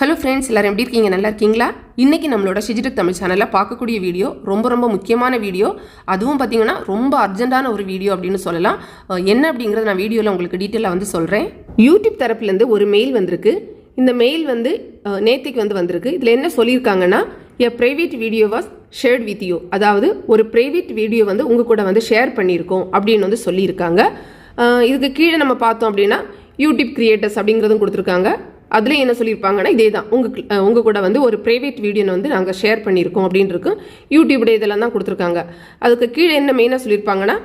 Hello friends, எல்லாரும் எப்படி இருக்கீங்க? நல்லா இருக்கீங்களா? இன்றைக்கி நம்மளோட டிஜிடெக் தமிழ் சேனலில் பார்க்கக்கூடிய வீடியோ ரொம்ப முக்கியமான வீடியோ. அதுவும் பார்த்திங்கன்னா ரொம்ப அர்ஜென்ட்டான ஒரு வீடியோ அப்படின்னு சொல்லலாம். என்ன அப்படிங்கிறத நான் வீடியோவில் உங்களுக்கு டீட்டெயிலாக வந்து சொல்கிறேன். யூடியூப் தரப்புலேருந்து ஒரு மெயில் வந்திருக்கு. இந்த மெயில் வந்து நேற்றுக்கு வந்திருக்கு. இதில் என்ன சொல்லியிருக்காங்கன்னா, a private video was shared with you, அதாவது ஒரு ப்ரைவேட் வீடியோ வந்து உங்கள் கூட வந்து ஷேர் பண்ணியிருக்கோம் அப்படின்னு வந்து சொல்லியிருக்காங்க. இதுக்கு கீழே நம்ம பார்த்தோம் அப்படின்னா யூடியூப் கிரியேட்டர்ஸ் அப்படிங்கிறதும் கொடுத்துருக்காங்க. அதில் என்ன சொல்லியிருப்பாங்கன்னா, இதே தான் உங்கள் கூட வந்து ஒரு ப்ரைவேட் வீடியோன்னு வந்து நாங்கள் ஷேர் பண்ணியிருக்கோம் அப்படின்னு இருக்கும். யூடியூபுடைய இதெல்லாம் தான் கொடுத்துருக்காங்க. அதுக்கு கீழே என்ன மெயினாக சொல்லியிருப்பாங்கன்னா,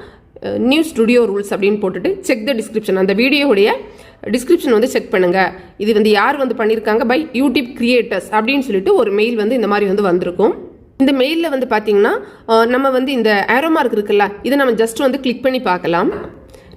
நியூ ஸ்டுடியோ ரூல்ஸ் அப்படின்னு போட்டுட்டு செக் த டிஸ்கிரிப்ஷன், அந்த வீடியோவுடைய டிஸ்கிரிப்ஷன் வந்து செக் பண்ணுங்கள். இது வந்து யார் வந்து பண்ணியிருக்காங்க, பை யூடியூப் கிரியேட்டர்ஸ் அப்படின்னு சொல்லிட்டு ஒரு மெயில் வந்து இந்த மாதிரி வந்து வந்திருக்கும். இந்த மெயிலில் வந்து பார்த்தீங்கன்னா நம்ம வந்து இந்த ஏரோ மார்க் இருக்குல்ல, இதை நம்ம ஜஸ்ட் வந்து கிளிக் பண்ணி பார்க்கலாம்.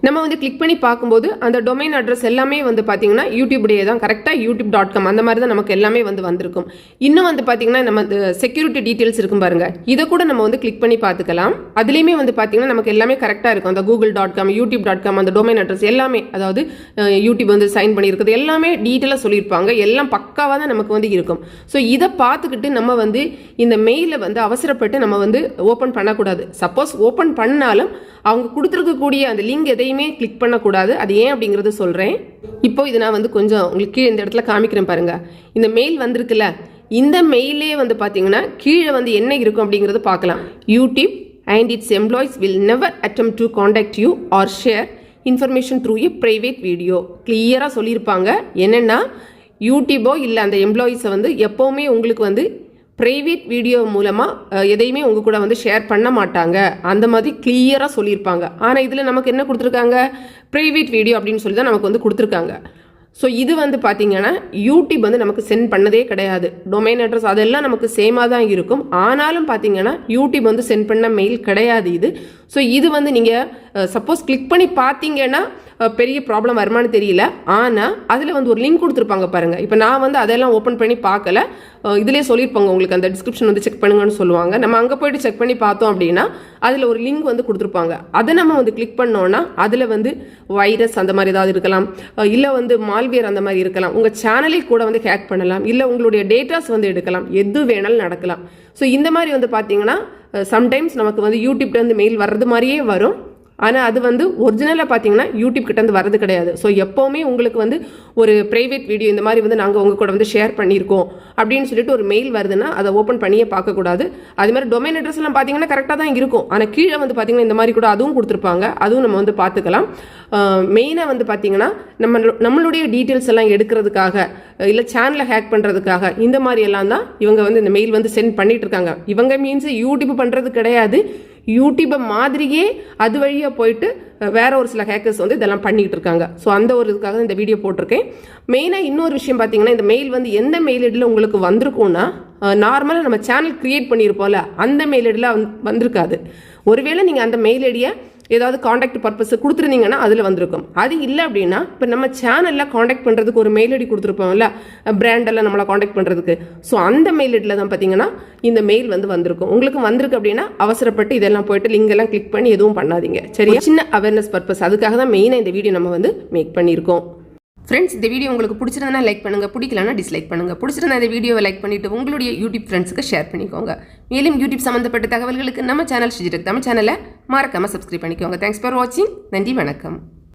நம்ம வந்து கிளிக் பண்ணி பார்க்கும்போது அந்த டொமைன் அட்ரஸ் எல்லாமே வந்து பார்த்தீங்கன்னா யூடியூபுடைய தான், கரெக்டாக youtube.com அந்த மாதிரி தான் நமக்கு எல்லாமே வந்து வந்திருக்கும். இன்னும் வந்து பார்த்தீங்கன்னா நம்ம செக்யூரிட்டி டீட்டெயில்ஸ் இருக்கும் பாருங்கள், இதை கூட நம்ம வந்து கிளிக் பண்ணி பார்த்துக்கலாம். அதுலேயுமே வந்து பார்த்தீங்கன்னா நமக்கு எல்லாமே கரெக்டாக இருக்கும். அந்த google.com, youtube.com அந்த டொமைன் அட்ரஸ் எல்லாமே, அதாவது யூடியூப் வந்து சைன் பண்ணியிருக்கிறது எல்லாமே டீட்டெயிலாக சொல்லியிருப்பாங்க. எல்லாம் பக்காவாக தான் நமக்கு வந்து இருக்கும். ஸோ இதை பார்த்துக்கிட்டு நம்ம வந்து இந்த மெயிலை வந்து அவசரப்பட்டு நம்ம வந்து ஓப்பன் பண்ணக்கூடாது. சப்போஸ் ஓப்பன் பண்ணாலும் அவங்க கொடுத்துருக்கக்கூடிய அந்த லிங்க் எதையுமே கிளிக் பண்ணக்கூடாது. அது ஏன் அப்படிங்கிறது சொல்கிறேன். இப்போ இது நான் வந்து கொஞ்சம் உங்களுக்கு இந்த இடத்துல காமிக்கிறேன் பாருங்க. இந்த மெயில் வந்திருக்குல்ல, இந்த மெயிலே வந்து பார்த்தீங்கன்னா கீழே வந்து என்ன இருக்கும் அப்படிங்கிறது பார்க்கலாம். YouTube and it's employees will never attempt to contact you are share information through a private video. கிளியராக சொல்லியிருப்பாங்க. என்னென்னா, யூடியூபோ இல்லை அந்த எம்ப்ளாயிஸை வந்து எப்போவுமே உங்களுக்கு வந்து ப்ரைவேட் வீடியோ மூலமாக எதையுமே உங்கள் கூட வந்து ஷேர் பண்ண மாட்டாங்க, அந்த மாதிரி கிளியராக சொல்லியிருப்பாங்க. ஆனால் இதில் நமக்கு என்ன கொடுத்துருக்காங்க, ப்ரைவேட் வீடியோ அப்படின்னு சொல்லி தான் நமக்கு வந்து கொடுத்துருக்காங்க. ஸோ இது வந்து பார்த்தீங்கன்னா யூடியூப் வந்து நமக்கு சென்ட் பண்ணதே கிடையாது. டொமைன் அட்ரஸ் அதெல்லாம் நமக்கு சேமாக தான் இருக்கும். ஆனாலும் பார்த்தீங்கன்னா யூடியூப் வந்து சென்ட் பண்ண மெயில் கிடையாது இது. ஸோ இது வந்து நீங்கள் சப்போஸ் கிளிக் பண்ணி பார்த்தீங்கன்னா பெரிய ப்ராப்ளம் வருமானு தெரியல. ஆனால் அதில் வந்து ஒரு லிங்க் கொடுத்துருப்பாங்க பாருங்கள். இப்போ நான் வந்து அதெல்லாம் ஓப்பன் பண்ணி பார்க்கல. இதிலே சொல்லியிருப்பாங்க உங்களுக்கு அந்த டிஸ்கிரிப்ஷன் வந்து செக் பண்ணுங்கன்னு சொல்லுவாங்க. நம்ம அங்கே போய்ட்டு செக் பண்ணி பார்த்தோம் அப்படின்னா அதில் ஒரு லிங்க் வந்து கொடுத்துருப்பாங்க. அதை நம்ம வந்து கிளிக் பண்ணோன்னா அதில் வந்து வைரஸ் அந்த மாதிரி ஏதாவது இருக்கலாம், இல்லை வந்து மால்வேர் அந்த மாதிரி இருக்கலாம். உங்கள் சேனலை கூட வந்து ஹேக் பண்ணலாம், இல்லை உங்களுடைய டேட்டாஸ் வந்து எடுக்கலாம், எது வேணாலும் நடக்கலாம். ஸோ இந்த மாதிரி வந்து பார்த்தீங்கன்னா சம்டைம்ஸ் நமக்கு வந்து யூடியூப்லேருந்து மெயில் வர்றது மாதிரியே வரும். ஆனால் அது வந்து ஒரிஜினலாக பார்த்தீங்கன்னா யூடியூப் கிட்டேருந்து வரது கிடையாது. ஸோ எப்போவுமே உங்களுக்கு வந்து ஒரு ப்ரைவேட் வீடியோ இந்த மாதிரி வந்து நாங்கள் உங்கள் கூட வந்து ஷேர் பண்ணியிருக்கோம் அப்படின்னு சொல்லிட்டு ஒரு மெயில் வருதுன்னா அதை ஓப்பன் பண்ணியே பார்க்கக்கூடாது. அது மாதிரி டொமைன் அட்ரஸ் எல்லாம் பார்த்தீங்கன்னா கரெக்டாக தான் இருக்கும். ஆனால் கீழே வந்து பார்த்தீங்கன்னா இந்த மாதிரி கூட அதுவும் கொடுத்துருப்பாங்க. அதுவும் நம்ம வந்து பார்த்துக்கலாம். மெயினாக வந்து பார்த்தீங்கன்னா நம்மளுடைய டீட்டெயில்ஸ் எல்லாம் எடுக்கிறதுக்காக, இல்லை சேனலை ஹேக் பண்ணுறதுக்காக இந்த மாதிரி எல்லாம் தான் இவங்க வந்து இந்த மெயில் வந்து சென்ட் பண்ணிட்டு இருக்காங்க. இவங்க மீன்ஸ் யூடியூப் பண்ணுறது கிடையாது, யூடியூப்பை மாதிரியே அது வழியாக போயிட்டு வேற ஒரு சில ஹேக்கர்ஸ் வந்து இதெல்லாம் பண்ணிகிட்டு இருக்காங்க. ஸோ அந்த ஒரு இதுக்காக இந்த வீடியோ போட்டிருக்கேன். மெயினாக இன்னொரு விஷயம் பார்த்தீங்கன்னா, இந்த மெயில் வந்து எந்த மெயில் ஐடியில் உங்களுக்கு வந்திருக்கும்னா, நார்மலாக நம்ம சேனல் கிரியேட் பண்ணியிருப்போம்ல அந்த மெயில் ஐடியில் வந்திருக்காது. ஒருவேளை நீங்கள் அந்த மெயில் ஐடியை ஏதாவது காண்டாக்ட் பர்பஸ் கொடுத்துருந்தீங்கன்னா அதில் வந்திருக்கும். அது இல்லை அப்படின்னா, இப்போ நம்ம சேனலில் காண்டாக்ட் பண்ணுறதுக்கு ஒரு மெயில் ஐடி கொடுத்துருப்போம்ல, பிராண்டெல்லாம் நம்மளை காண்டாக்ட் பண்ணுறதுக்கு, ஸோ அந்த மெயில் ஐடியில் தான் பார்த்தீங்கன்னா இந்த மெயில் வந்து வந்திருக்கும். உங்களுக்கு வந்திருக்கு அப்படின்னா அவசரப்பட்டு இதெல்லாம் போயிட்டு லிங்க் எல்லாம் கிளிக் பண்ணி எதுவும் பண்ணாதீங்க, சரியா? சின்ன அவேர்னஸ் பர்பஸ், அதுக்காக தான் மெயினாக இந்த வீடியோ நம்ம வந்து மேக் பண்ணியிருக்கோம். ஃப்ரெண்ட்ஸ், இந்த வீடியோ உங்களுக்கு பிடிச்சிருந்தா லைக் பண்ணுங்கள், பிடிக்கலன்னா டிஸ்லைக் பண்ணுங்கள். பிடிச்சிருந்தா இந்த வீடியோவை லைக் பண்ணிவிட்டு உங்களுடைய யூடியூப் ஃப்ரெண்ட்ஸுக்கு ஷேர் பண்ணிக்கோங்க. மேலும் யூடியூப் சம்மந்தப்பட்ட தகவல்களுக்கு நம்ம சேனல் டிஜிடெக் தமிழ் சேனலை மறக்காமல் சப்ஸ்கிரைப் பண்ணிக்கோங்க. தேங்க்ஸ் ஃபார் வாட்சிங். நன்றி, வணக்கம்.